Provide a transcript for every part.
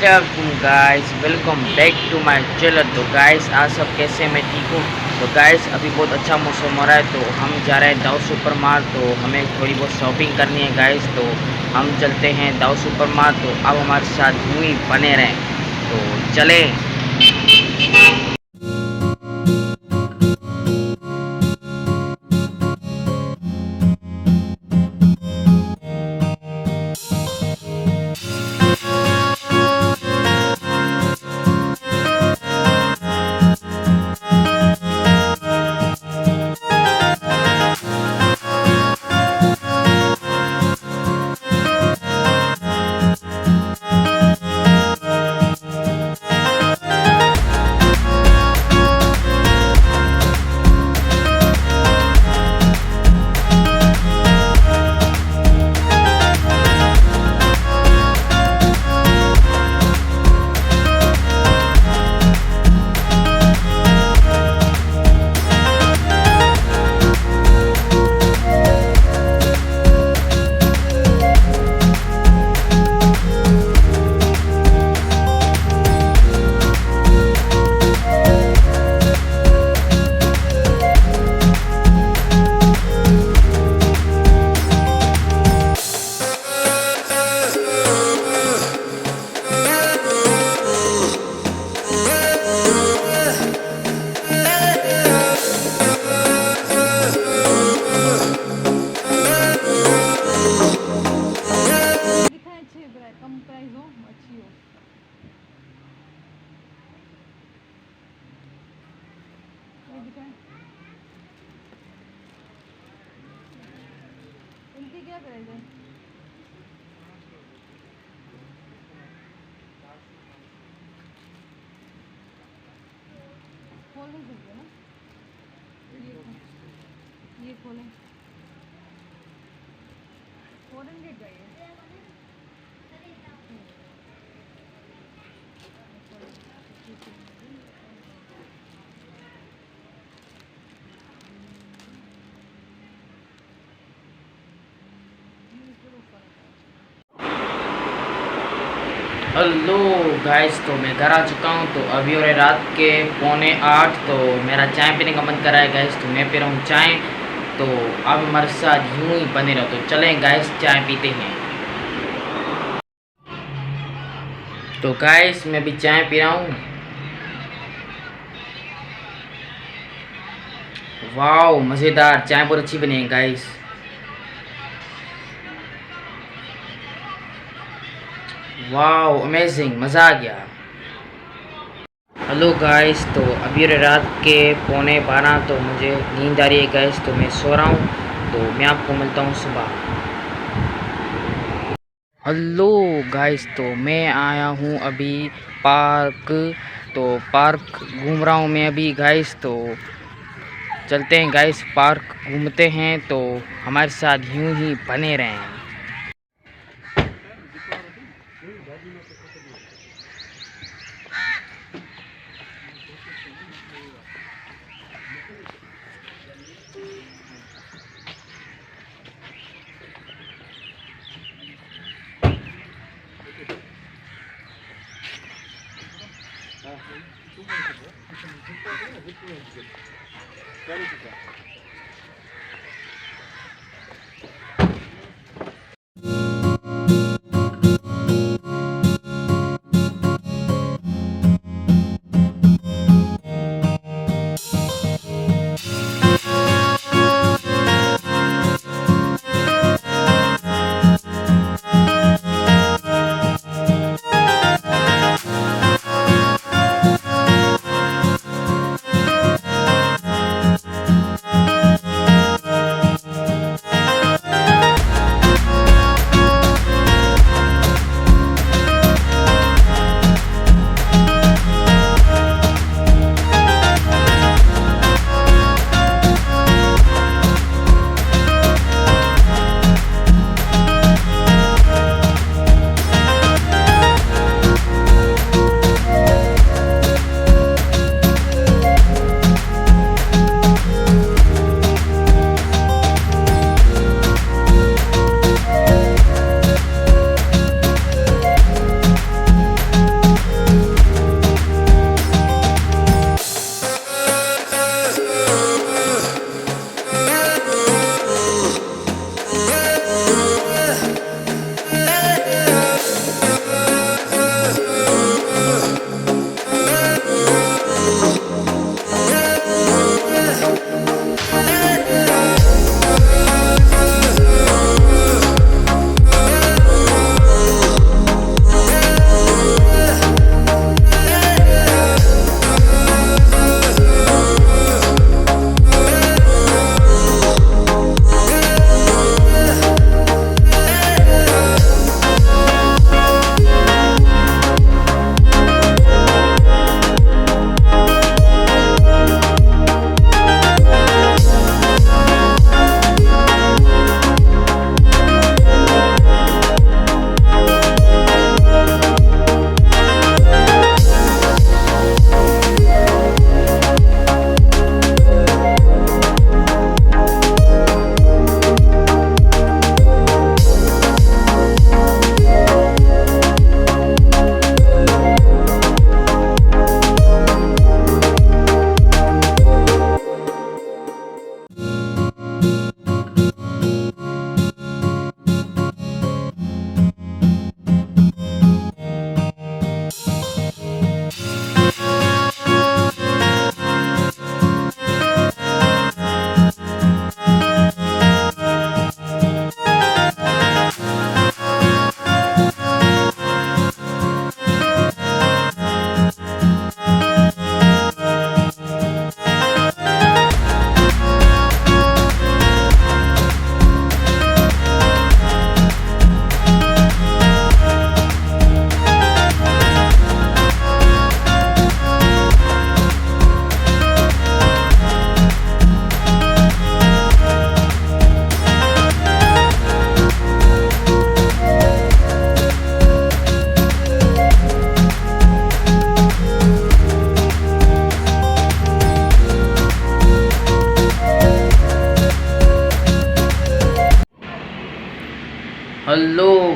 अस्सलाम guys, welcome back to my channel. तो guys आज सब कैसे, मैं ठीक हूँ। तो गाइस अभी बहुत अच्छा मौसम हो रहा है, तो हम जा रहे हैं दाऊ सुपर मार्ट। तो हमें थोड़ी बहुत शॉपिंग करनी है गाइस, तो हम चलते हैं दाऊ सुपर मार्ट। तो अब हमारे साथ यूँ ही बने रहें, तो चलें। कम प्राइस हो, अच्छी हो। ये दिखाएं, इनकी क्या प्राइस है? खोल नहीं सकते ना, ये खोलें। 400 का ये। हेलो गाइस, तो मैं घर आ चुका हूँ। तो अभी हो रहे रात के 7:45। तो मेरा चाय पीने का मन कर रहा है गाइस, तो मैं पी रहा हूँ चाय। तो अब हमारे साथ यूँ ही बने रहो, तो चलें गाइस चाय पीते हैं। तो गाइस मैं भी चाय पी रहा हूँ। वाओ, मज़ेदार चाय बहुत अच्छी बनी है गाइस। वाओ अमेजिंग, मज़ा आ गया। हेलो गाइस, तो अभी रात के 11:15। तो मुझे नींद आ रही है गाइस, तो मैं सो रहा हूँ। तो मैं आपको मिलता हूँ सुबह। हेलो गाइस, तो मैं आया हूँ अभी पार्क। तो पार्क घूम रहा हूँ मैं अभी गाइस। तो चलते हैं गाइस, पार्क घूमते हैं। तो हमारे साथ यूं ही बने रहें।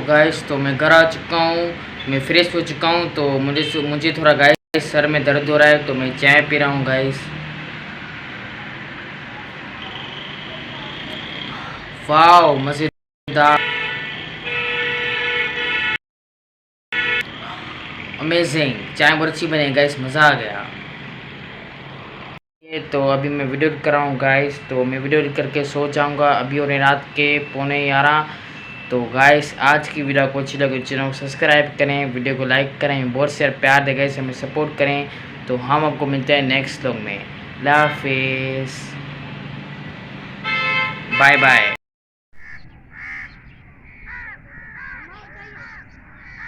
गाइस तो मैं घर आ चुका हूँ, मैं फ्रेश हो चुका हूँ। तो मुझे थोड़ा गाइस सर में दर्द हो रहा है, तो मैं चाय पी रहा हूँ गाइस। वाओ मज़ेदार, अमेजिंग, चाय बहुत अच्छी बनी गाइस, मज़ा आ गया। ये तो अभी मैं वीडियो एडिट कर रहा हूँ गाइस, तो मैं वीडियो एडिट करके सो जाऊँगा। अभी हो रहे रात के 11:15। तो गाइस आज की वीडियो को अच्छी लगे चैनल को सब्सक्राइब करें, वीडियो को लाइक करें, बहुत से प्यार दे गाइस, हमें सपोर्ट करें। तो हम आपको मिलते हैं नेक्स्ट व्लॉग में। अल्लाह हाफिज़, बाय बाय।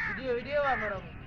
Video video